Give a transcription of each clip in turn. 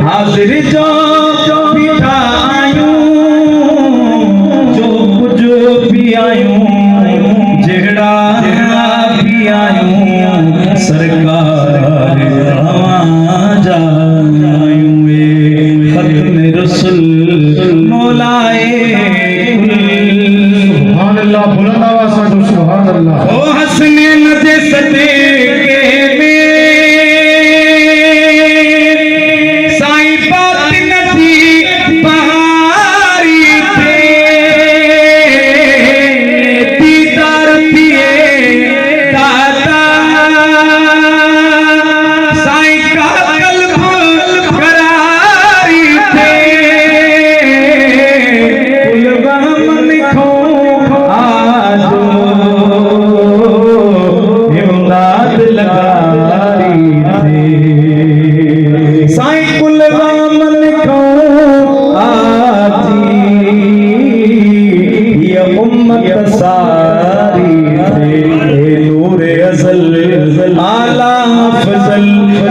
हाजिर जो बिठायूं जो कुछ भी आयूं जेड़ा भी आयूं सरकार जायूं खत्म रसूल मौलाए सुभान अल्लाह बुलंद आवाज से सुभान अल्लाह ओ हसने नजे सते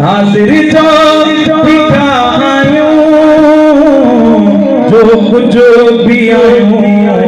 हाजिर जो बिठायूं जो कुछ भी आयूं